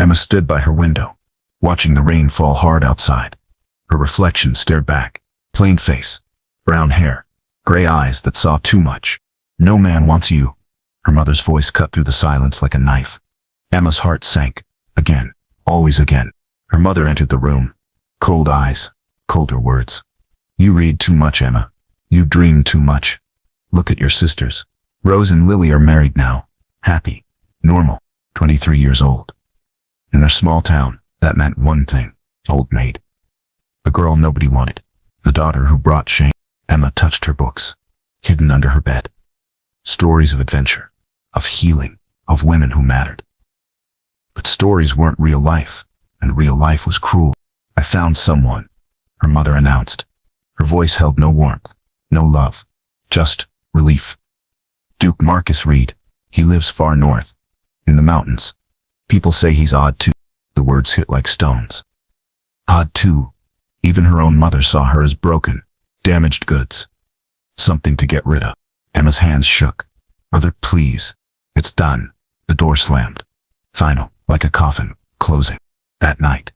Emma stood by her window, watching the rain fall hard outside. Her reflection stared back. Plain face, brown hair, gray eyes that saw too much. "No man wants you." Her mother's voice cut through the silence like a knife. Emma's heart sank. Again, always again. Her mother entered the room. Cold eyes, colder words. "You read too much, Emma. You dream too much. Look at your sisters. Rose and Lily are married now. Happy. Normal. 23 years old. In their small town, that meant one thing. Old maid. The girl nobody wanted. The daughter who brought shame." Emma touched her books, hidden under her bed. Stories of adventure, of healing, of women who mattered. But stories weren't real life, and real life was cruel. "I found someone," her mother announced. Her voice held no warmth, no love, just relief. "Duke Marcus Reed. He lives far north, in the mountains. People say he's odd too." The words hit like stones. Odd too. Even her own mother saw her as broken, damaged goods. Something to get rid of. Emma's hands shook. "Mother, please." "It's done." The door slammed. Final, like a coffin, closing. That night,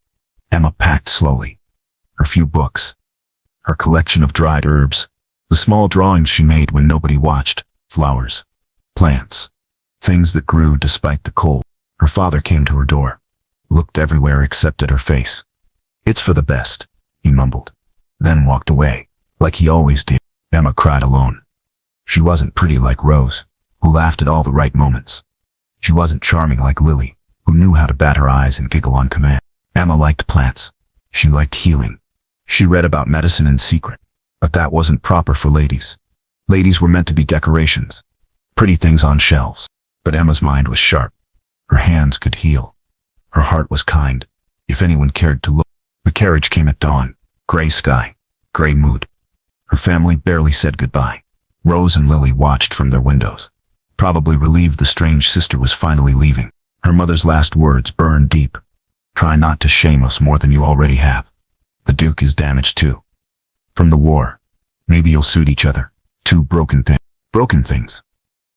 Emma packed slowly. Her few books. Her collection of dried herbs. The small drawings she made when nobody watched. Flowers. Plants. Things that grew despite the cold. Her father came to her door. Looked everywhere except at her face. "It's for the best," he mumbled. Then walked away, like he always did. Emma cried alone. She wasn't pretty like Rose, who laughed at all the right moments. She wasn't charming like Lily, who knew how to bat her eyes and giggle on command. Emma liked plants. She liked healing. She read about medicine in secret, but that wasn't proper for ladies. Ladies were meant to be decorations, pretty things on shelves. But Emma's mind was sharp. Her hands could heal. Her heart was kind, if anyone cared to look. The carriage came at dawn. Gray sky, gray mood. Her family barely said goodbye. Rose and Lily watched from their windows, probably relieved the strange sister was finally leaving. Her mother's last words burned deep. "Try not to shame us more than you already have. The Duke is damaged too. From the war. Maybe you'll suit each other. Two broken things." Broken things.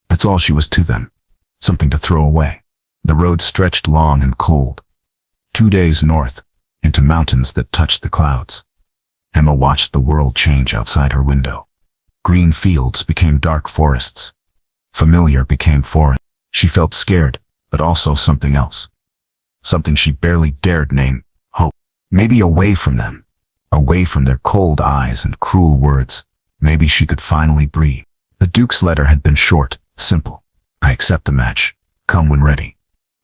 That's all she was to them. Something to throw away. The road stretched long and cold. 2 days north, into mountains that touched the clouds. Emma watched the world change outside her window. Green fields became dark forests. Familiar became foreign. She felt scared, but also something else. Something she barely dared name. Hope. Maybe away from them. Away from their cold eyes and cruel words. Maybe she could finally breathe. The Duke's letter had been short, simple. "I accept the match. Come when ready."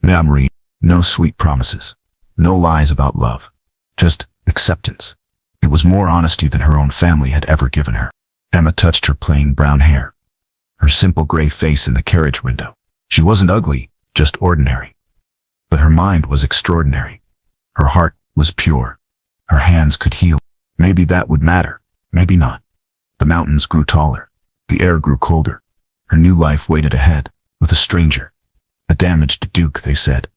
Madame Reed. No sweet promises. No lies about love. Just acceptance. It was more honesty than her own family had ever given her. Emma touched her plain brown hair. Her simple gray face in the carriage window. She wasn't ugly, just ordinary. But her mind was extraordinary. Her heart was pure. Her hands could heal. Maybe that would matter. Maybe not. The mountains grew taller. The air grew colder. Her new life waited ahead, with a stranger. A damaged Duke, they said.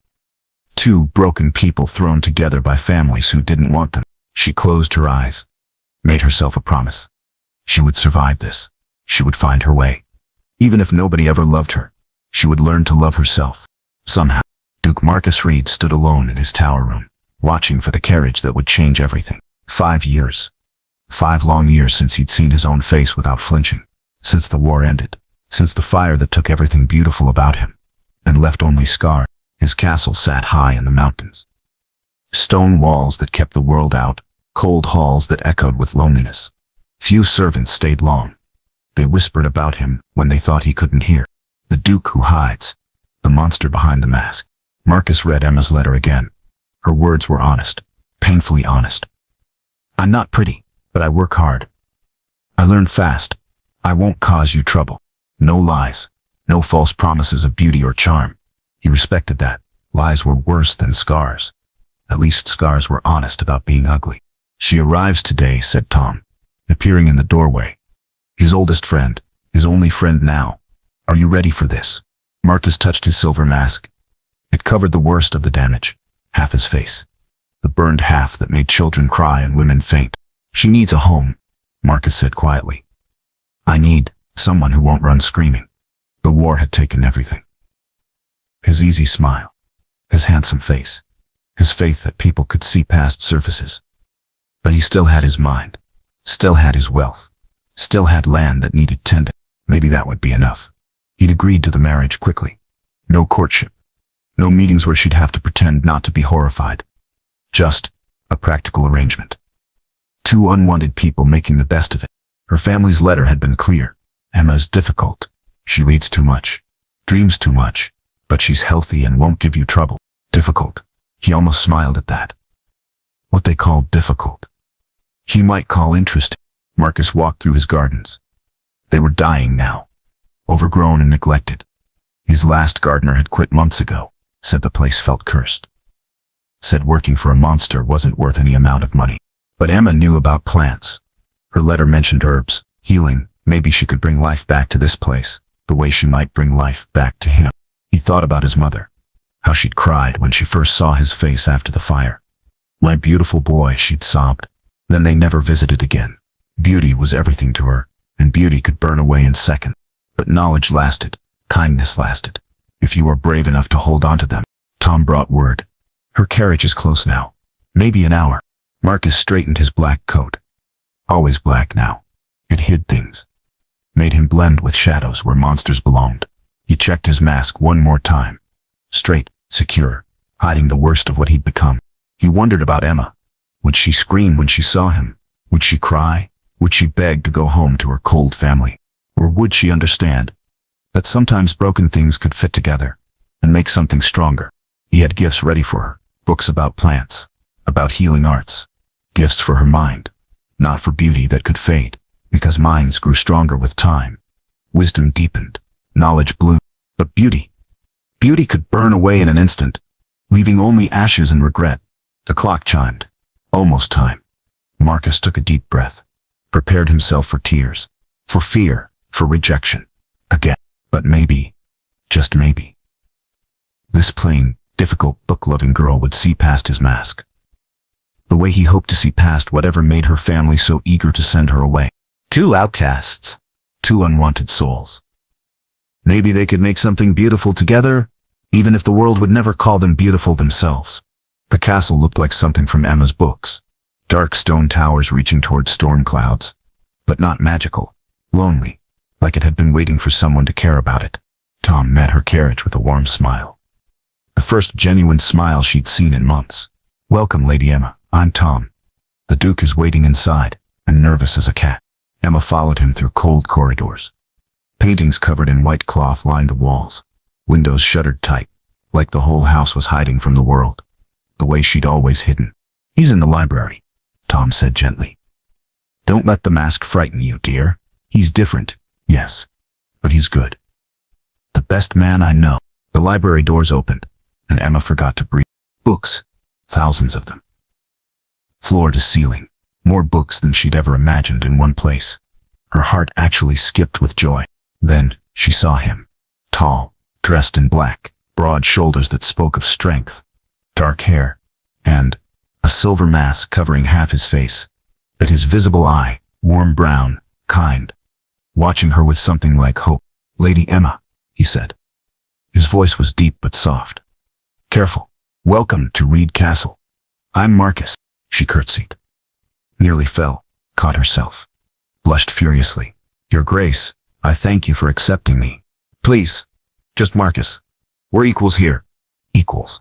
Two broken people thrown together by families who didn't want them. She closed her eyes, made herself a promise. She would survive this. She would find her way. Even if nobody ever loved her, she would learn to love herself. Somehow, Duke Marcus Reed stood alone in his tower room, watching for the carriage that would change everything. 5 years. 5 long years since he'd seen his own face without flinching. Since the war ended. Since the fire that took everything beautiful about him and left only scars. His castle sat high in the mountains. Stone walls that kept the world out, cold halls that echoed with loneliness. Few servants stayed long. They whispered about him when they thought he couldn't hear. The Duke who hides, the monster behind the mask. Marcus read Emma's letter again. Her words were honest, painfully honest. "I'm not pretty, but I work hard. I learn fast. I won't cause you trouble. No lies, no false promises of beauty or charm." He respected that. Lies were worse than scars. At least scars were honest about being ugly. "She arrives today," said Tom, appearing in the doorway. His oldest friend, his only friend now. "Are you ready for this?" Marcus touched his silver mask. It covered the worst of the damage, half his face. The burned half that made children cry and women faint. "She needs a home," Marcus said quietly. "I need someone who won't run screaming." The war had taken everything. His easy smile, his handsome face, his faith that people could see past surfaces. But he still had his mind, still had his wealth, still had land that needed tending. Maybe that would be enough. He'd agreed to the marriage quickly. No courtship. No meetings where she'd have to pretend not to be horrified. Just a practical arrangement. Two unwanted people making the best of it. Her family's letter had been clear. Emma's difficult. She reads too much, dreams too much, but she's healthy and won't give you trouble. Difficult. He almost smiled at that. What they called difficult, he might call interesting. Marcus walked through his gardens. They were dying now, overgrown and neglected. His last gardener had quit months ago, said the place felt cursed. Said working for a monster wasn't worth any amount of money. But Emma knew about plants. Her letter mentioned herbs, healing. Maybe she could bring life back to this place, the way she might bring life back to him. He thought about his mother, how she'd cried when she first saw his face after the fire. My beautiful boy, she'd sobbed. Then they never visited again. Beauty was everything to her, and beauty could burn away in seconds. But knowledge lasted, kindness lasted, if you were brave enough to hold on to them. Tom brought word. Her carriage is close now. Maybe an hour. Marcus straightened his black coat. Always black now. It hid things. Made him blend with shadows where monsters belonged. He checked his mask one more time. Straight, secure, hiding the worst of what he'd become. He wondered about Emma. Would she scream when she saw him? Would she cry? Would she beg to go home to her cold family? Or would she understand that sometimes broken things could fit together and make something stronger? He had gifts ready for her. Books about plants, about healing arts. Gifts for her mind, not for beauty that could fade, because minds grew stronger with time. Wisdom deepened, knowledge bloomed. But beauty could burn away in an instant, leaving only ashes and regret. The clock chimed. Almost time. Marcus took a deep breath, prepared himself for tears, for fear, for rejection. Again. But maybe, just maybe, this plain, difficult, book-loving girl would see past his mask. The way he hoped to see past whatever made her family so eager to send her away. Two outcasts. Two unwanted souls. Maybe they could make something beautiful together, even if the world would never call them beautiful themselves. The castle looked like something from Emma's books. Dark stone towers reaching toward storm clouds. But not magical. Lonely. Like it had been waiting for someone to care about it. Tom met her carriage with a warm smile. The first genuine smile she'd seen in months. Welcome, Lady Emma. I'm Tom. The Duke is waiting inside, and nervous as a cat. Emma followed him through cold corridors. Paintings covered in white cloth lined the walls. Windows shuttered tight, like the whole house was hiding from the world, the way she'd always hidden. He's in the library, Tom said gently. Don't let the mask frighten you, dear. He's different, yes, but he's good. The best man I know. The library doors opened, and Emma forgot to breathe. Books, thousands of them. Floor to ceiling, more books than she'd ever imagined in one place. Her heart actually skipped with joy. Then she saw him. Tall, dressed in black, broad shoulders that spoke of strength, dark hair, and a silver mask covering half his face. But his visible eye, warm brown, kind, watching her with something like hope. Lady Emma, he said. His voice was deep but soft. Careful. Welcome to Reed Castle. I'm Marcus. She curtsied. Nearly fell, caught herself. Blushed furiously. Your Grace, I thank you for accepting me. Please, just Marcus. We're equals here. Equals.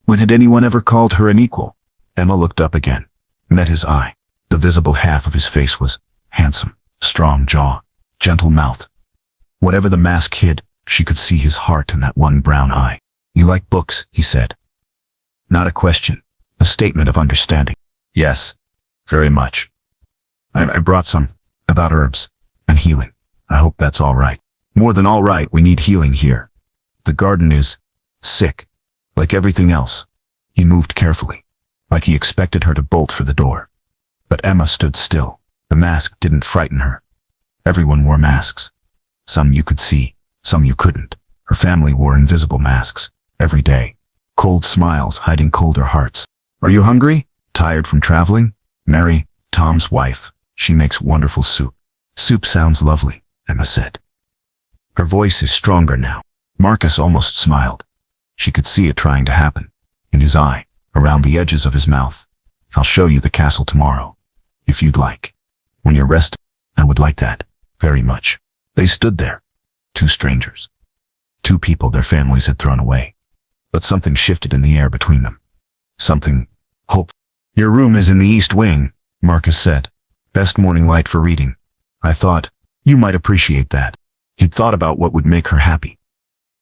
When had anyone ever called her an equal? Emma looked up again, met his eye. The visible half of his face was handsome, strong jaw, gentle mouth. Whatever the mask hid, she could see his heart in that one brown eye. You like books, he said. Not a question, a statement of understanding. Yes, very much. I brought some, about herbs, and healing. I hope that's all right. More than all right, we need healing here. The garden is sick, like everything else. He moved carefully, like he expected her to bolt for the door. But Emma stood still. The mask didn't frighten her. Everyone wore masks. Some you could see, some you couldn't. Her family wore invisible masks, every day. Cold smiles hiding colder hearts. Are you hungry? Tired from traveling? Mary, Tom's wife, she makes wonderful soup. Soup sounds lovely, Emma said. Her voice is stronger now. Marcus almost smiled. She could see it trying to happen. In his eye, around the edges of his mouth. I'll show you the castle tomorrow, if you'd like. When you're rested, I would like that, very much. They stood there, two strangers. Two people their families had thrown away. But something shifted in the air between them. Something hopeful. Your room is in the east wing, Marcus said. Best morning light for reading. I thought, you might appreciate that. He'd thought about what would make her happy.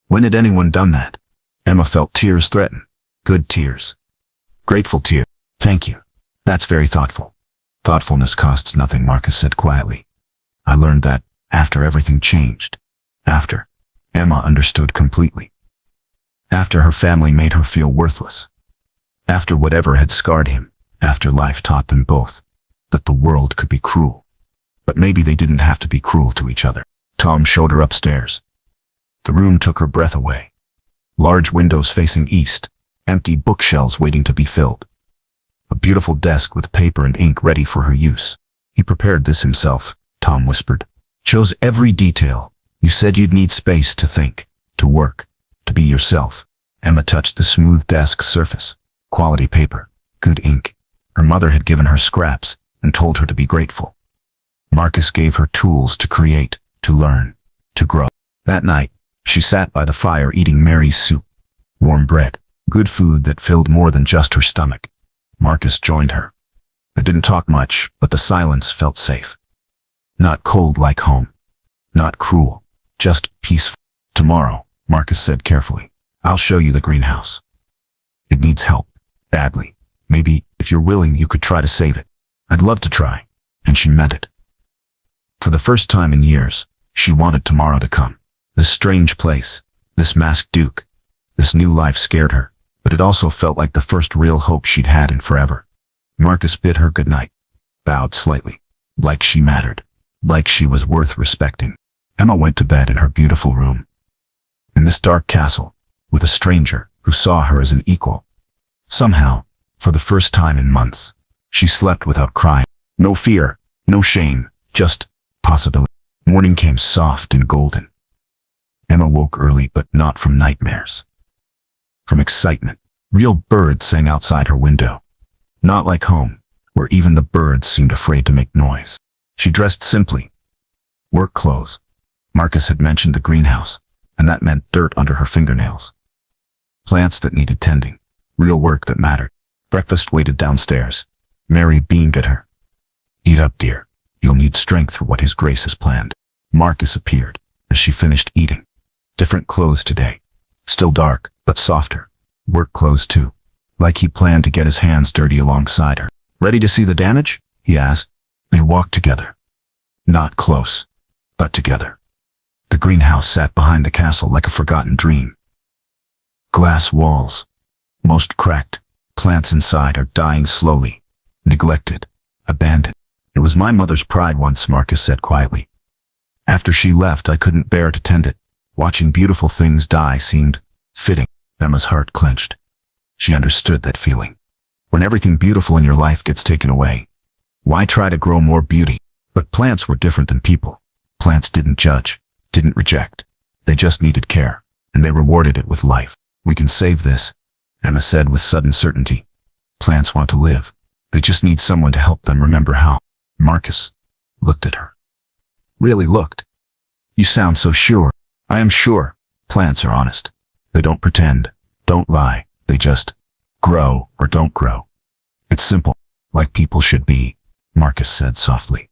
When had anyone done that? Emma felt tears threaten. Good tears. Grateful tears. Thank you. That's very thoughtful. Thoughtfulness costs nothing, Marcus said quietly. I learned that after everything changed. After. Emma understood completely. After her family made her feel worthless. After whatever had scarred him. After life taught them both that the world could be cruel. But maybe they didn't have to be cruel to each other. Tom showed her upstairs. The room took her breath away. Large windows facing east, empty bookshelves waiting to be filled. A beautiful desk with paper and ink ready for her use. He prepared this himself, Tom whispered. Chose every detail. You said you'd need space to think, to work, to be yourself. Emma touched the smooth desk surface. Quality paper, good ink. Her mother had given her scraps and told her to be grateful. Marcus gave her tools to create, to learn, to grow. That night, she sat by the fire eating Mary's soup. Warm bread, good food that filled more than just her stomach. Marcus joined her. They didn't talk much, but the silence felt safe. Not cold like home. Not cruel. Just peaceful. Tomorrow, Marcus said carefully, I'll show you the greenhouse. It needs help. Badly. Maybe, if you're willing, you could try to save it. I'd love to try. And she meant it. For the first time in years, she wanted tomorrow to come. This strange place, this masked duke, this new life scared her, but it also felt like the first real hope she'd had in forever. Marcus bid her goodnight, bowed slightly, like she mattered, like she was worth respecting. Emma went to bed in her beautiful room. In this dark castle, with a stranger who saw her as an equal. Somehow, for the first time in months, she slept without crying. No fear, no shame, just possibility. Morning came soft and golden. Emma woke early, but not from nightmares. From excitement. Real birds sang outside her window. Not like home, where even the birds seemed afraid to make noise. She dressed simply. Work clothes. Marcus had mentioned the greenhouse, and that meant dirt under her fingernails. Plants that needed tending. Real work that mattered. Breakfast waited downstairs. Mary beamed at her. Eat up, dear. You'll need strength for what His Grace has planned. Marcus appeared as she finished eating. Different clothes today. Still dark, but softer. Work clothes too. Like he planned to get his hands dirty alongside her. Ready to see the damage? He asked. They walked together. Not close, but together. The greenhouse sat behind the castle like a forgotten dream. Glass walls. Most cracked. Plants inside are dying slowly. Neglected. Abandoned. It was my mother's pride once, Marcus said quietly. After she left, I couldn't bear to tend it. Watching beautiful things die seemed fitting. Emma's heart clenched. She understood that feeling. When everything beautiful in your life gets taken away, why try to grow more beauty? But plants were different than people. Plants didn't judge, didn't reject. They just needed care, and they rewarded it with life. We can save this, Emma said with sudden certainty. Plants want to live. They just need someone to help them remember how. Marcus looked at her. Really looked. You sound so sure. I am sure. Plants are honest. They don't pretend, don't lie. They just grow or don't grow. It's simple, like people should be, Marcus said softly.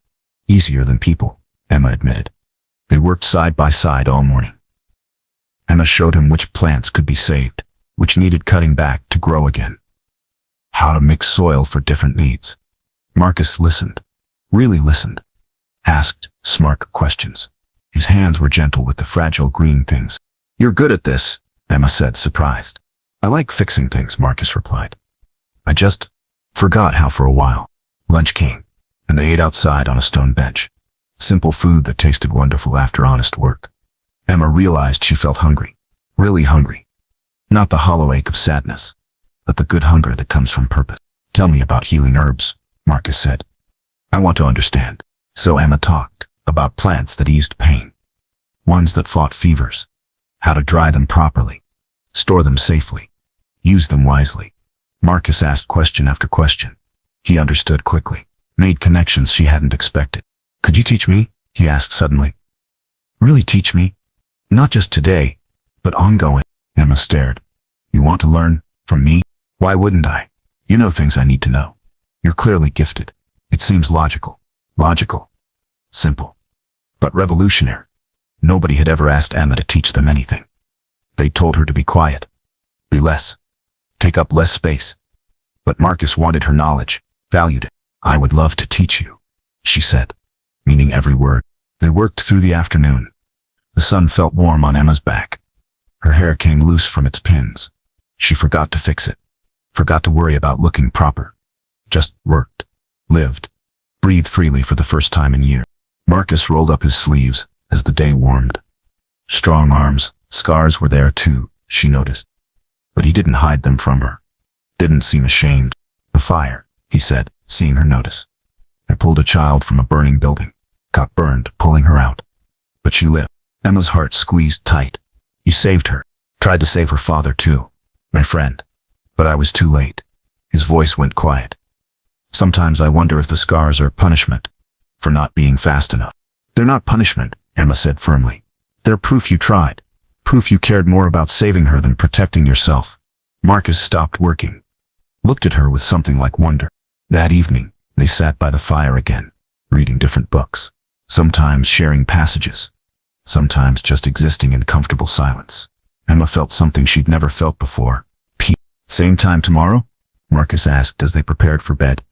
Easier than people, Emma admitted. They worked side by side all morning. Emma showed him which plants could be saved, which needed cutting back to grow again. How to mix soil for different needs. Marcus listened, really listened. Asked smart questions. His hands were gentle with the fragile green things. You're good at this, Emma said, surprised. I like fixing things, Marcus replied. I just forgot how for a while. Lunch came, and they ate outside on a stone bench. Simple food that tasted wonderful after honest work. Emma realized she felt hungry, really hungry. Not the hollow ache of sadness, but the good hunger that comes from purpose. Tell me about healing herbs, Marcus said. I want to understand. So Emma talked about plants that eased pain, ones that fought fevers, how to dry them properly, store them safely, use them wisely. Marcus asked question after question. He understood quickly, made connections she hadn't expected. Could you teach me? He asked suddenly. Really teach me? Not just today, but ongoing. Emma stared. You want to learn from me? Why wouldn't I? You know things I need to know. You're clearly gifted. It seems logical. Logical. Simple. But revolutionary. Nobody had ever asked Emma to teach them anything. They told her to be quiet. Be less. Take up less space. But Marcus wanted her knowledge, valued it. I would love to teach you, she said, meaning every word. They worked through the afternoon. The sun felt warm on Emma's back. Her hair came loose from its pins. She forgot to fix it. Forgot to worry about looking proper. Just worked. Lived. Breathed freely for the first time in years. Marcus rolled up his sleeves as the day warmed. Strong arms, scars were there too, she noticed. But he didn't hide them from her. Didn't seem ashamed. The fire, he said, seeing her notice. I pulled a child from a burning building. Got burned, pulling her out. But she lived. Emma's heart squeezed tight. You saved her. Tried to save her father too, my friend. But I was too late. His voice went quiet. Sometimes I wonder if the scars are punishment for not being fast enough. They're not punishment, Emma said firmly. They're proof you tried. Proof you cared more about saving her than protecting yourself. Marcus stopped working. Looked at her with something like wonder. That evening, they sat by the fire again, reading different books. Sometimes sharing passages. Sometimes just existing in comfortable silence. Emma felt something she'd never felt before. Peace. Same time tomorrow? Marcus asked as they prepared for bed.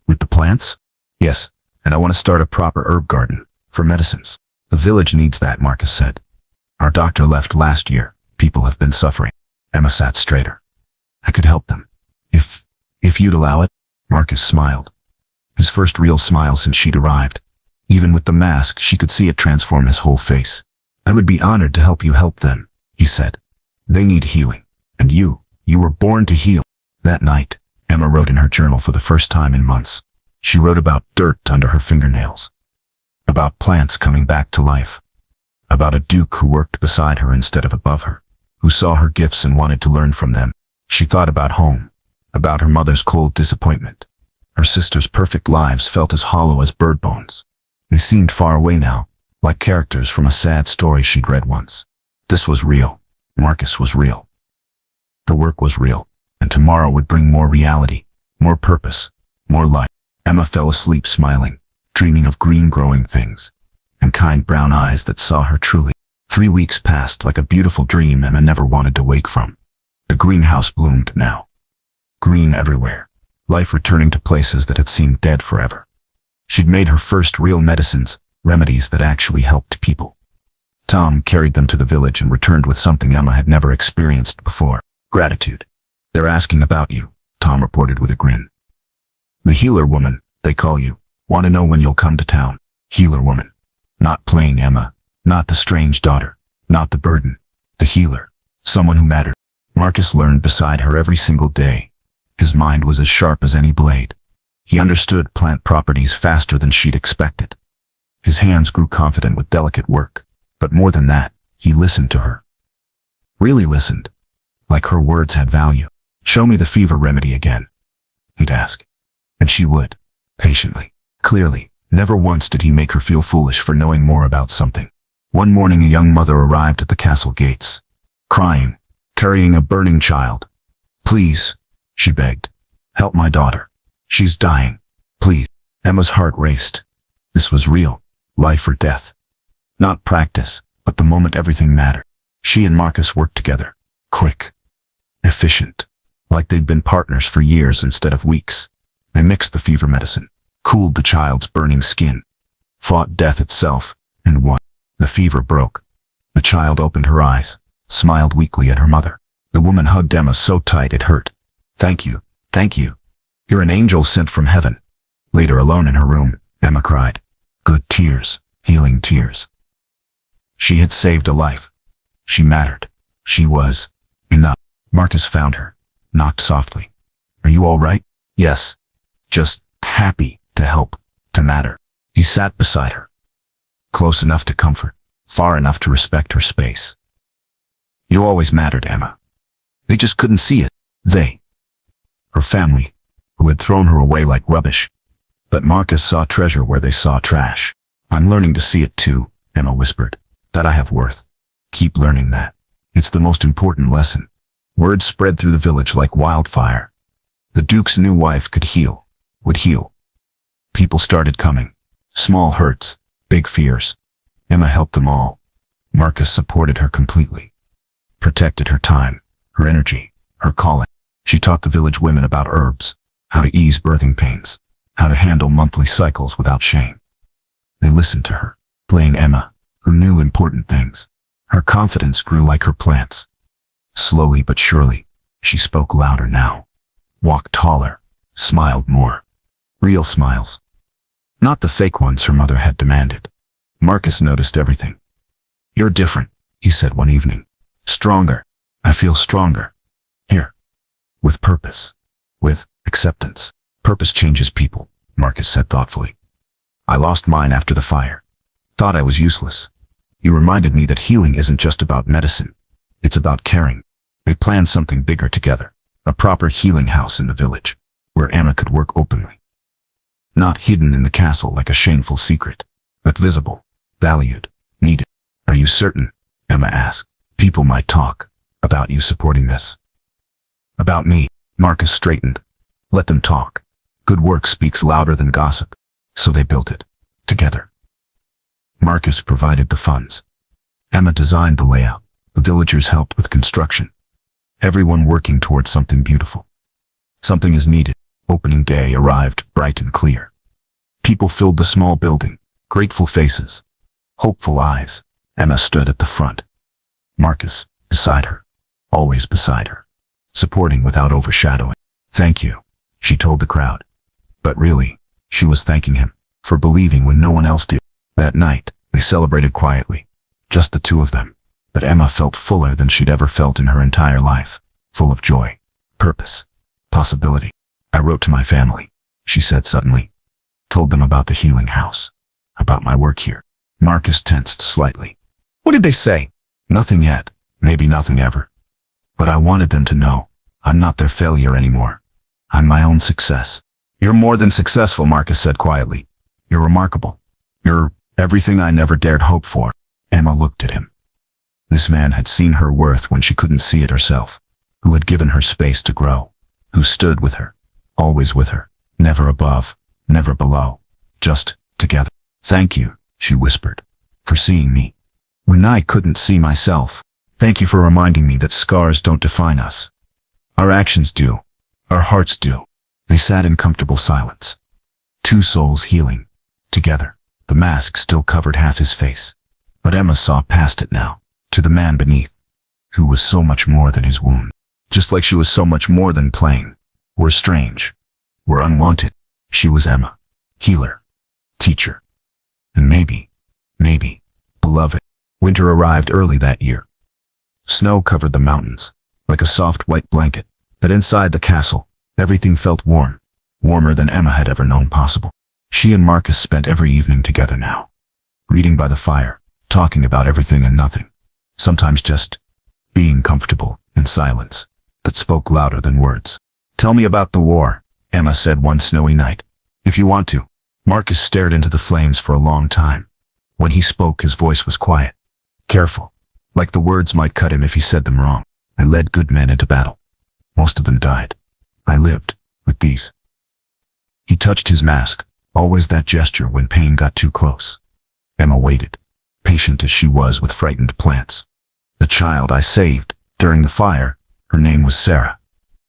With the plants? Yes, and I want to start a proper herb garden, for medicines. The village needs that, Marcus said. Our doctor left last year. People have been suffering. Emma sat straighter. I could help them. If you'd allow it? Marcus smiled. His first real smile since she'd arrived. Even with the mask, she could see it transform his whole face. I would be honored to help you help them, he said. They need healing. And you were born to heal. That night, Emma wrote in her journal for the first time in months. She wrote about dirt under her fingernails. About plants coming back to life. About a duke who worked beside her instead of above her, who saw her gifts and wanted to learn from them. She thought about home, about her mother's cold disappointment. Her sister's perfect lives felt as hollow as bird bones. They seemed far away now, like characters from a sad story she'd read once. This was real. Marcus was real. The work was real, and tomorrow would bring more reality, more purpose, more light. Emma fell asleep smiling, dreaming of green growing things, and kind brown eyes that saw her truly. 3 weeks passed like a beautiful dream Emma never wanted to wake from. The greenhouse bloomed now. Green everywhere, life returning to places that had seemed dead forever. She'd made her first real medicines, remedies that actually helped people. Tom carried them to the village and returned with something Emma had never experienced before. Gratitude. They're asking about you, Tom reported with a grin. The healer woman, they call you. Want to know when you'll come to town. Healer woman. Not plain Emma. Not the strange daughter. Not the burden. The healer. Someone who mattered. Marcus learned beside her every single day. His mind was as sharp as any blade. He understood plant properties faster than she'd expected. His hands grew confident with delicate work. But more than that, he listened to her. Really listened. Like her words had value. Show me the fever remedy again, he'd ask. And she would. Patiently. Clearly. Never once did he make her feel foolish for knowing more about something. One morning a young mother arrived at the castle gates. Crying. Carrying a burning child. Please, she begged. Help my daughter. She's dying. Please. Emma's heart raced. This was real. Life or death. Not practice, but the moment everything mattered. She and Marcus worked together. Quick. Efficient. Like they'd been partners for years instead of weeks. They mixed the fever medicine. Cooled the child's burning skin. Fought death itself, and won. The fever broke. The child opened her eyes. Smiled weakly at her mother. The woman hugged Emma so tight it hurt. Thank you. Thank you. You're an angel sent from heaven. Later, alone in her room, Emma cried. Good tears. Healing tears. She had saved a life. She mattered. She was enough. Marcus found her. Knocked softly. Are you all right? Yes. Just happy to help, to matter. He sat beside her. Close enough to comfort. Far enough to respect her space. You always mattered, Emma. They just couldn't see it. They. her family, who had thrown her away like rubbish. But Marcus saw treasure where they saw trash. I'm learning to see it too, Emma whispered. That I have worth. Keep learning that. It's the most important lesson. Word spread through the village like wildfire. The Duke's new wife could heal, would heal. People started coming. Small hurts, big fears. Emma helped them all. Marcus supported her completely. Protected her time, her energy, her calling. She taught the village women about herbs, how to ease birthing pains, how to handle monthly cycles without shame. They listened to her, playing Emma, who knew important things. Her confidence grew like her plants. Slowly but surely, she spoke louder now. Walked taller, smiled more. Real smiles. Not the fake ones her mother had demanded. Marcus noticed everything. You're different, he said one evening. Stronger. I feel stronger. Here. With purpose. With acceptance. Purpose changes people, Marcus said thoughtfully. I lost mine after the fire. Thought I was useless. You reminded me that healing isn't just about medicine. It's about caring. They planned something bigger together. A proper healing house in the village, where Emma could work openly. Not hidden in the castle like a shameful secret, but visible, valued, needed. Are you certain? Emma asked. People might talk about you supporting this. About me, Marcus straightened. Let them talk. Good work speaks louder than gossip. So they built it. Together. Marcus provided the funds. Emma designed the layout. The villagers helped with construction. Everyone working towards something beautiful. Something is needed. Opening day arrived bright and clear. People filled the small building. Grateful faces. Hopeful eyes. Emma stood at the front. Marcus, beside her. Always beside her. Supporting without overshadowing. Thank you, she told the crowd. But really, she was thanking him for believing when no one else did. That night, they celebrated quietly. Just the two of them. But Emma felt fuller than she'd ever felt in her entire life. Full of joy, purpose, possibility. I wrote to my family, she said suddenly. Told them about the healing house. About my work here. Marcus tensed slightly. What did they say? Nothing yet. Maybe nothing ever. But I wanted them to know. I'm not their failure anymore. I'm my own success. You're more than successful, Marcus said quietly. You're remarkable. You're everything I never dared hope for. Emma looked at him. This man had seen her worth when she couldn't see it herself. Who had given her space to grow. Who stood with her. Always with her. Never above. Never below. Just together. Thank you, she whispered. For seeing me. When I couldn't see myself. Thank you for reminding me that scars don't define us. Our actions do. Our hearts do. They sat in comfortable silence. Two souls healing. Together. The mask still covered half his face. But Emma saw past it now. To the man beneath. Who was so much more than his wound. Just like she was so much more than plain. We're strange. We're unwanted. She was Emma. Healer. Teacher. And maybe, beloved. Winter arrived early that year. Snow covered the mountains, like a soft white blanket, but inside the castle, everything felt warm, warmer than Emma had ever known possible. She and Marcus spent every evening together now, reading by the fire, talking about everything and nothing, sometimes just being comfortable in silence that spoke louder than words. Tell me about the war, Emma said one snowy night. If you want to. Marcus stared into the flames for a long time. When he spoke, his voice was quiet, careful, like the words might cut him if he said them wrong. I led good men into battle. Most of them died. I lived with these. He touched his mask, always that gesture when pain got too close. Emma waited, patient as she was with frightened plants. The child I saved during the fire, her name was Sarah.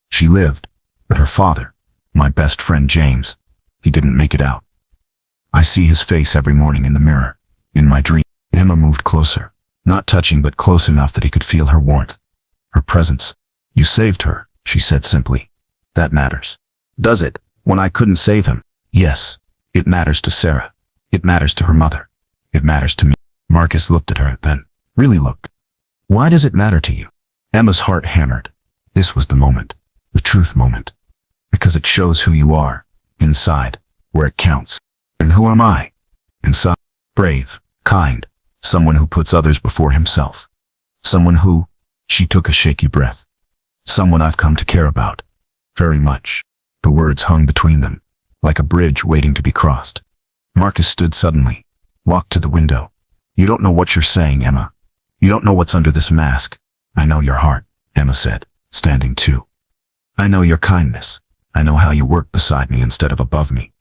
She lived, but her father, my best friend James, he didn't make it out. I see his face every morning in the mirror, in my dream. Emma moved closer, not touching but close enough that he could feel her warmth, her presence. You saved her, she said simply. That matters. Does it, when I couldn't save him? Yes, it matters to Sarah. It matters to her mother. It matters to me. Marcus looked at her, then really looked. Why does it matter to you? Emma's heart hammered. This was the moment, the truth moment. Because it shows who you are, inside, where it counts. And who am I? Inside, brave, kind, someone who puts others before himself. Someone who, she took a shaky breath. Someone I've come to care about. Very much. The words hung between them, like a bridge waiting to be crossed. Marcus stood suddenly, walked to the window. You don't know what you're saying, Emma. You don't know what's under this mask. I know your heart, Emma said, standing too. I know your kindness. I know how you work beside me instead of above me.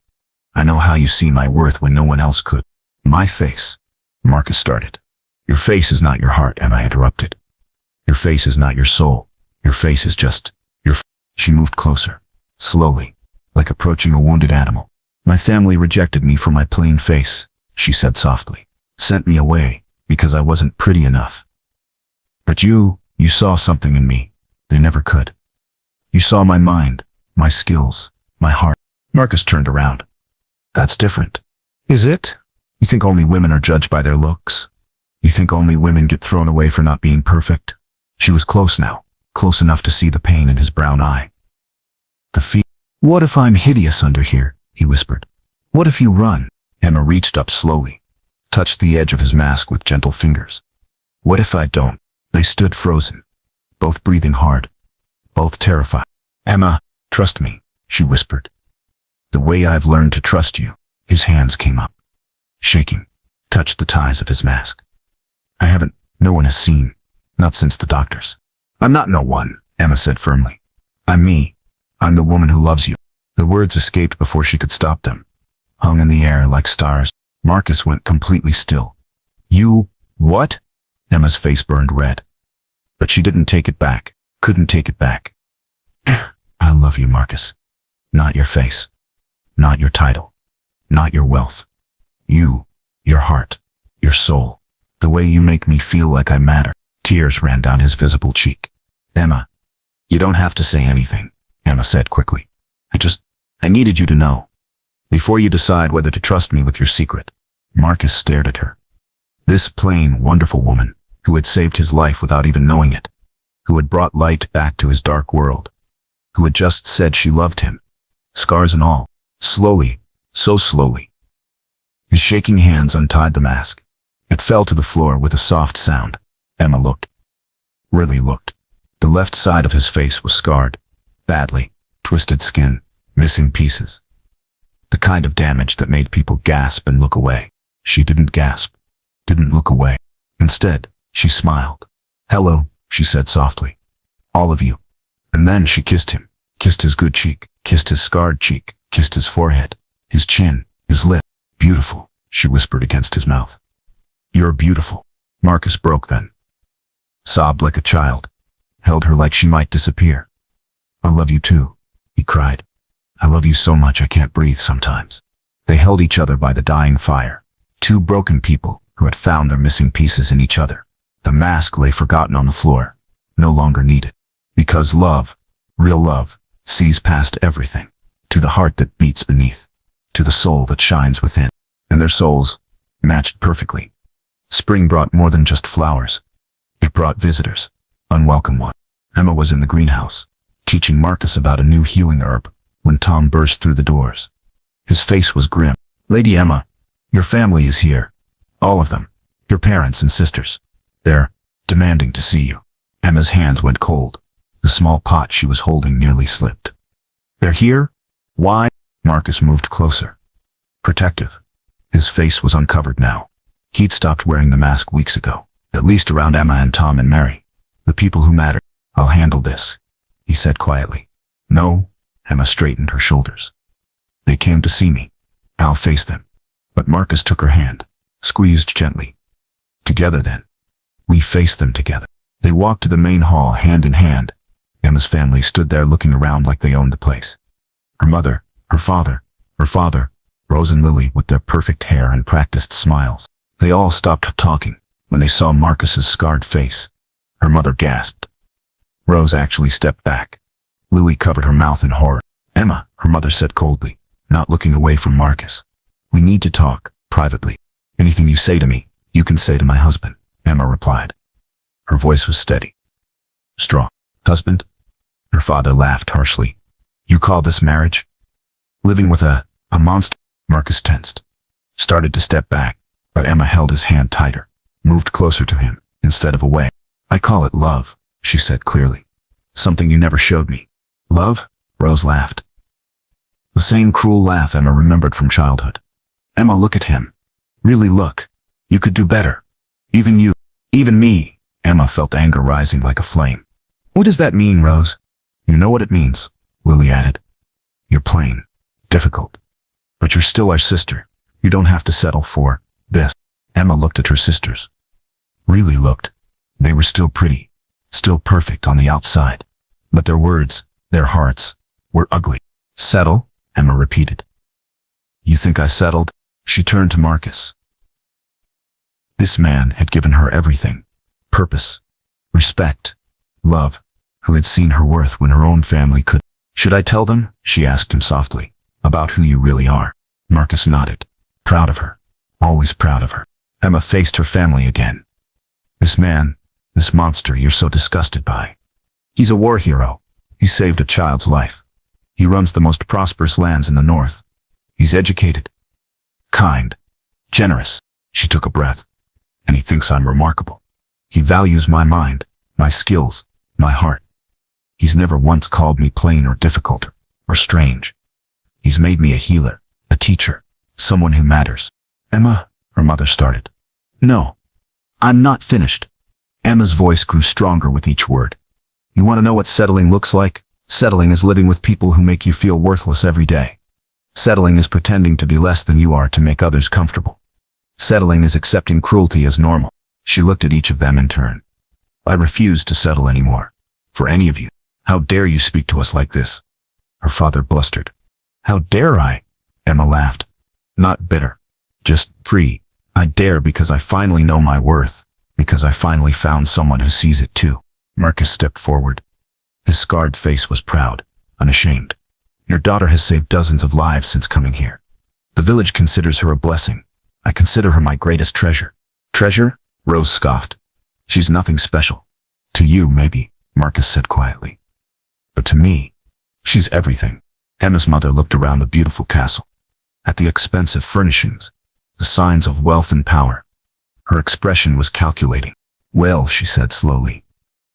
I know how you see my worth when no one else could. My face, Marcus started. Your face is not your heart, Emma interrupted. Your face is not your soul. Your face is just She moved closer, slowly, like approaching a wounded animal. My family rejected me for my plain face, she said softly. Sent me away because I wasn't pretty enough. But you saw something in me they never could. You saw my mind, my skills, my heart. Marcus turned around. That's different. Is it? You think only women are judged by their looks? You think only women get thrown away for not being perfect? She was close now, close enough to see the pain in his brown eye. The fear. What if I'm hideous under here? He whispered. What if you run? Emma reached up slowly, touched the edge of his mask with gentle fingers. What if I don't? They stood frozen, both breathing hard, both terrified. Emma, trust me, she whispered. The way I've learned to trust you. His hands came up, shaking, touched the ties of his mask. No one has seen, not since the doctors. I'm not no one, Emma said firmly. I'm me. I'm the woman who loves you. The words escaped before she could stop them, hung in the air like stars. Marcus went completely still. You, what? Emma's face burned red. But she didn't take it back, couldn't take it back. I love you, Marcus. Not your face, not your title, not your wealth. You, your heart, your soul, the way you make me feel like I matter. Tears ran down his visible cheek. Emma, you don't have to say anything, Emma said quickly. I needed you to know. Before you decide whether to trust me with your secret. Marcus stared at her. This plain, wonderful woman, who had saved his life without even knowing it, who had brought light back to his dark world, who had just said she loved him, scars and all, slowly, so slowly. His shaking hands untied the mask. It fell to the floor with a soft sound. Emma looked. Really looked. The left side of his face was scarred, badly, twisted skin, missing pieces. The kind of damage that made people gasp and look away. She didn't gasp, didn't look away. Instead, she smiled. Hello, she said softly. All of you. And then she kissed him, kissed his good cheek, kissed his scarred cheek, kissed his forehead, his chin, his lip. Beautiful, she whispered against his mouth. You're beautiful. Marcus broke then. Sobbed like a child, held her like she might disappear. I love you too, he cried. I love you so much I can't breathe sometimes. They held each other by the dying fire. Two broken people who had found their missing pieces in each other. The mask lay forgotten on the floor, no longer needed. Because love, real love, sees past everything, to the heart that beats beneath, to the soul that shines within. And their souls matched perfectly. Spring brought more than just flowers. It brought visitors, unwelcome ones. Emma was in the greenhouse, teaching Marcus about a new healing herb, when Tom burst through the doors. His face was grim. Lady Emma, your family is here. All of them. Your parents and sisters. They're demanding to see you. Emma's hands went cold. The small pot she was holding nearly slipped. They're here? Why? Marcus moved closer. Protective. His face was uncovered now. He'd stopped wearing the mask weeks ago, at least around Emma and Tom and Mary, the people who mattered. I'll handle this, he said quietly. No, Emma straightened her shoulders. They came to see me. I'll face them. But Marcus took her hand, squeezed gently. Together then. We faced them together. They walked to the main hall hand in hand. Emma's family stood there looking around like they owned the place. Her mother, her father, Rose and Lily with their perfect hair and practiced smiles. They all stopped talking when they saw Marcus's scarred face. Her mother gasped. Rose actually stepped back. Lily covered her mouth in horror. Emma, her mother said coldly, not looking away from Marcus. We need to talk, privately. Anything you say to me, you can say to my husband, Emma replied. Her voice was steady. Strong. Husband? Her father laughed harshly. You call this marriage? Living with a monster? Marcus tensed. Started to step back, but Emma held his hand tighter, moved closer to him, instead of away. I call it love, she said clearly. Something you never showed me. Love? Rose laughed. The same cruel laugh Emma remembered from childhood. Emma, look at him. Really look. You could do better. Even you. Even me. Emma felt anger rising like a flame. What does that mean, Rose? You know what it means, Lily added. You're plain. Difficult. But you're still our sister. You don't have to settle for this. Emma looked at her sisters. Really looked. They were still pretty. Still perfect on the outside. But their words, their hearts, were ugly. Settle? Emma repeated. You think I settled? She turned to Marcus. This man had given her everything. Purpose, respect, love, who had seen her worth when her own family could. Should I tell them, she asked him softly, about who you really are? Marcus nodded. Proud of her. Always proud of her. Emma faced her family again. This man, this monster you're so disgusted by. He's a war hero. He saved a child's life. He runs the most prosperous lands in the north. He's educated, kind, generous. She took a breath. And he thinks I'm remarkable. He values my mind, my skills, my heart. He's never once called me plain or difficult or strange. He's made me a healer, a teacher, someone who matters. Emma, her mother started. No, I'm not finished. Emma's voice grew stronger with each word. You want to know what settling looks like? Settling is living with people who make you feel worthless every day. Settling is pretending to be less than you are to make others comfortable. Settling is accepting cruelty as normal. She looked at each of them in turn. I refuse to settle anymore. For any of you. How dare you speak to us like this? Her father blustered. How dare I? Emma laughed. Not bitter. Just free. I dare because I finally know my worth. Because I finally found someone who sees it too. Marcus stepped forward. His scarred face was proud, unashamed. Your daughter has saved dozens of lives since coming here. The village considers her a blessing. I consider her my greatest treasure. Treasure? Rose scoffed. She's nothing special. To you, maybe, Marcus said quietly. But to me, she's everything. Emma's mother looked around the beautiful castle, at the expensive furnishings, the signs of wealth and power. Her expression was calculating. Well, she said slowly,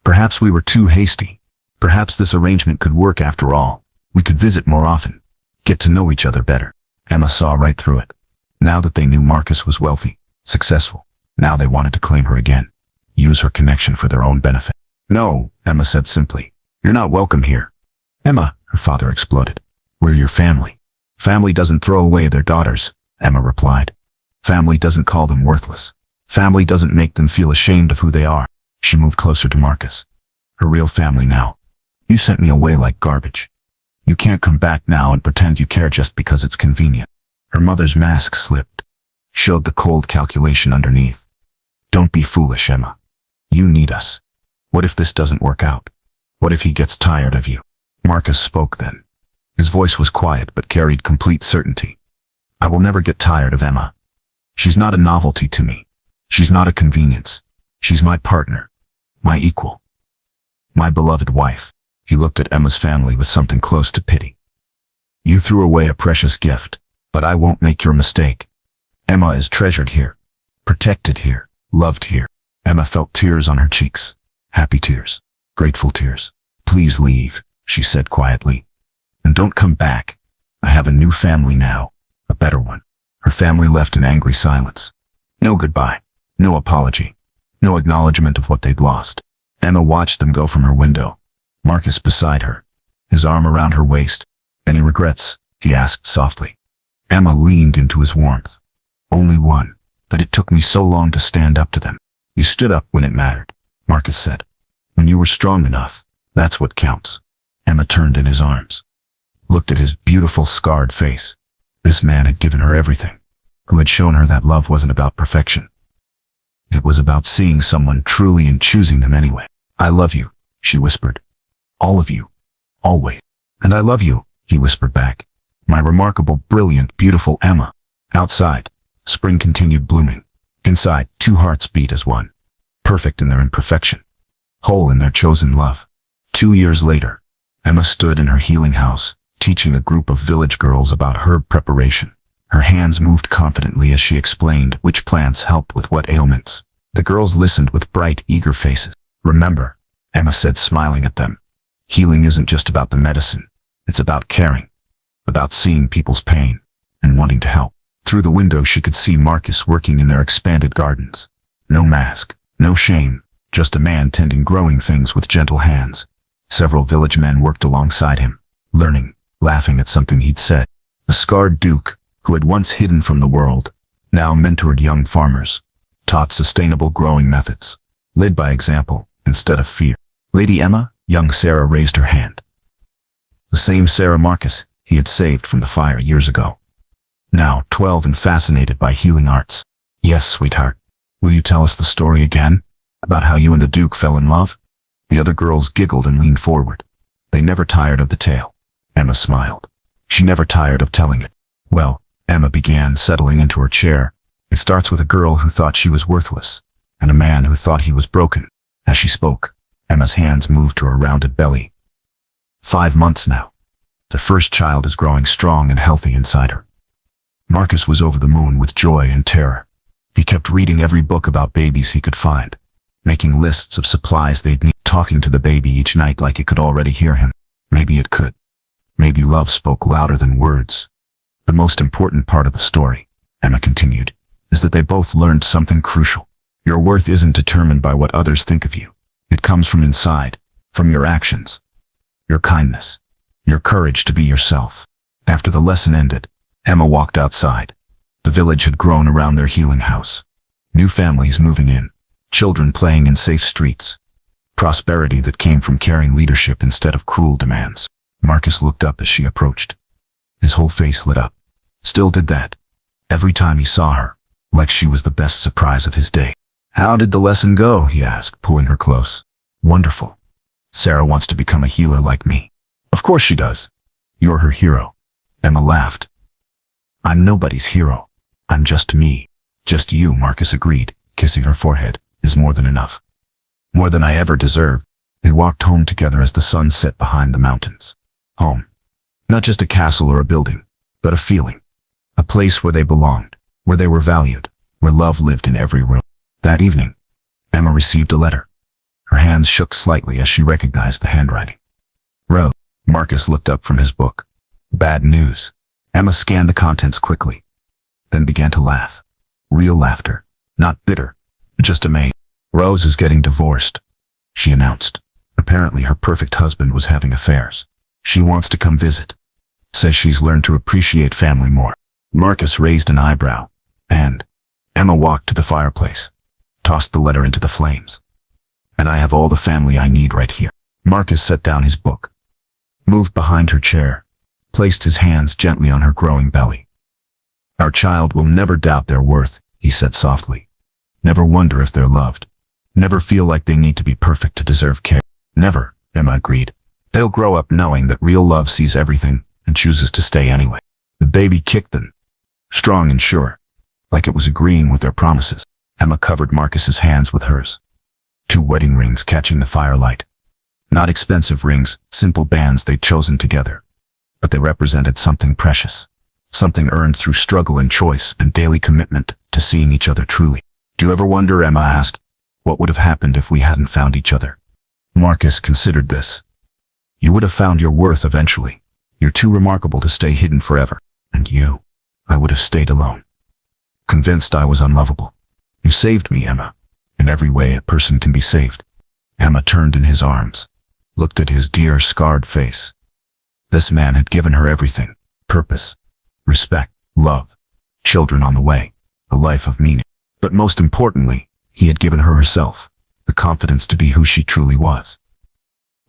perhaps we were too hasty. Perhaps this arrangement could work after all. We could visit more often, get to know each other better. Emma saw right through it. Now that they knew Marcus was wealthy, successful, now they wanted to claim her again, use her connection for their own benefit. No, Emma said simply. You're not welcome here. Emma, her father exploded. We're your family. Family doesn't throw away their daughters, Emma replied. Family doesn't call them worthless. Family doesn't make them feel ashamed of who they are. She moved closer to Marcus. Her real family now. You sent me away like garbage. You can't come back now and pretend you care just because it's convenient. Her mother's mask slipped, showed the cold calculation underneath. Don't be foolish, Emma. You need us. What if this doesn't work out? What if he gets tired of you? Marcus spoke then. His voice was quiet but carried complete certainty. I will never get tired of Emma. She's not a novelty to me. She's not a convenience. She's my partner, my equal, my beloved wife. He looked at Emma's family with something close to pity. You threw away a precious gift, but I won't make your mistake. Emma is treasured here, protected here, loved here. Emma felt tears on her cheeks, happy tears, grateful tears. Please leave, she said quietly. And don't come back. I have a new family now, a better one. Her family left in angry silence. No goodbye, no apology, no acknowledgement of what they'd lost. Emma watched them go from her window. Marcus beside her, his arm around her waist. Any regrets? He asked softly. Emma leaned into his warmth. Only one, that it took me so long to stand up to them. You stood up when it mattered, Marcus said. When you were strong enough, that's what counts. Emma turned in his arms, looked at his beautiful scarred face. This man had given her everything, who had shown her that love wasn't about perfection. It was about seeing someone truly and choosing them anyway. I love you, she whispered. All of you. Always. And I love you, he whispered back. My remarkable, brilliant, beautiful Emma. Outside, spring continued blooming. Inside, two hearts beat as one. Perfect in their imperfection. Whole in their chosen love. 2 years later, Emma stood in her healing house, teaching a group of village girls about herb preparation. Her hands moved confidently as she explained which plants helped with what ailments. The girls listened with bright, eager faces. Remember, Emma said, smiling at them. Healing isn't just about the medicine. It's about caring, about seeing people's pain, and wanting to help. Through the window she could see Marcus working in their expanded gardens. No mask, no shame, just a man tending growing things with gentle hands. Several village men worked alongside him, learning, laughing at something he'd said. The scarred Duke, who had once hidden from the world, now mentored young farmers, taught sustainable growing methods, led by example instead of fear. Lady Emma, young Sarah raised her hand. The same Sarah Marcus he had saved from the fire years ago. Now 12 and fascinated by healing arts. Yes, sweetheart. Will you tell us the story again? About how you and the Duke fell in love? The other girls giggled and leaned forward. They never tired of the tale. Emma smiled. She never tired of telling it. Well, Emma began, settling into her chair. It starts with a girl who thought she was worthless, and a man who thought he was broken. As she spoke, Emma's hands moved to her rounded belly. 5 months now. The first child is growing strong and healthy inside her. Marcus was over the moon with joy and terror. He kept reading every book about babies he could find, making lists of supplies they'd need, talking to the baby each night like it could already hear him. Maybe it could. Maybe love spoke louder than words. The most important part of the story, Emma continued, is that they both learned something crucial. Your worth isn't determined by what others think of you. It comes from inside, from your actions, your kindness, your courage to be yourself. After the lesson ended, Emma walked outside. The village had grown around their healing house. New families moving in, children playing in safe streets. Prosperity that came from caring leadership instead of cruel demands. Marcus looked up as she approached. His whole face lit up. Still did that. Every time he saw her, like she was the best surprise of his day. How did the lesson go? He asked, pulling her close. Wonderful. Sarah wants to become a healer like me. Of course she does. You're her hero. Emma laughed. I'm nobody's hero. I'm just me. Just you, Marcus agreed, kissing her forehead, is more than enough. More than I ever deserved. They walked home together as the sun set behind the mountains. Home. Not just a castle or a building, but a feeling. A place where they belonged, where they were valued, where love lived in every room. That evening, Emma received a letter. Her hands shook slightly as she recognized the handwriting. Rose. Marcus looked up from his book. Bad news. Emma scanned the contents quickly, then began to laugh. Real laughter, not bitter, just amazed. Rose is getting divorced, she announced. Apparently her perfect husband was having affairs. She wants to come visit. Says she's learned to appreciate family more. Marcus raised an eyebrow, and Emma walked to the fireplace, tossed the letter into the flames. And I have all the family I need right here. Marcus set down his book, moved behind her chair, placed his hands gently on her growing belly. Our child will never doubt their worth, he said softly. Never wonder if they're loved. Never feel like they need to be perfect to deserve care. Never, Emma agreed. They'll grow up knowing that real love sees everything and chooses to stay anyway. The baby kicked them, strong and sure, like it was agreeing with their promises. Emma covered Marcus's hands with hers. 2 wedding rings catching the firelight. Not expensive rings, simple bands they'd chosen together. But they represented something precious. Something earned through struggle and choice and daily commitment to seeing each other truly. Do you ever wonder, Emma asked, what would have happened if we hadn't found each other? Marcus considered this. You would have found your worth eventually. You're too remarkable to stay hidden forever. And you, I would have stayed alone. Convinced I was unlovable. You saved me, Emma. In every way a person can be saved. Emma turned in his arms, looked at his dear, scarred face. This man had given her everything. Purpose, respect, love, children on the way, a life of meaning. But most importantly, he had given her herself, the confidence to be who she truly was.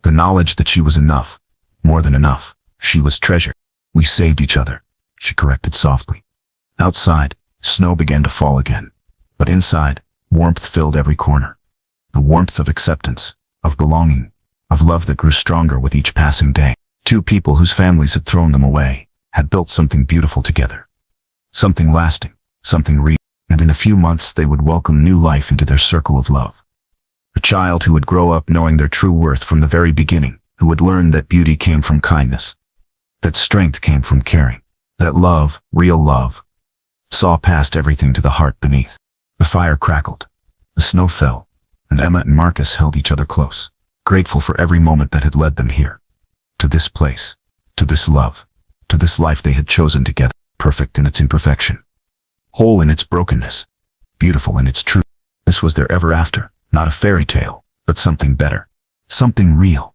The knowledge that she was enough, more than enough. She was treasure. We saved each other, she corrected softly. Outside, snow began to fall again. But inside, warmth filled every corner. The warmth of acceptance, of belonging, of love that grew stronger with each passing day. 2 people whose families had thrown them away had built something beautiful together. Something lasting, something real. And in a few months they would welcome new life into their circle of love. A child who would grow up knowing their true worth from the very beginning, who would learn that beauty came from kindness, that strength came from caring, that love, real love, saw past everything to the heart beneath. The fire crackled, the snow fell, and Emma and Marcus held each other close, grateful for every moment that had led them here, to this place, to this love, to this life they had chosen together, perfect in its imperfection, whole in its brokenness, beautiful in its truth. This was their ever after, not a fairy tale, but something better, something real.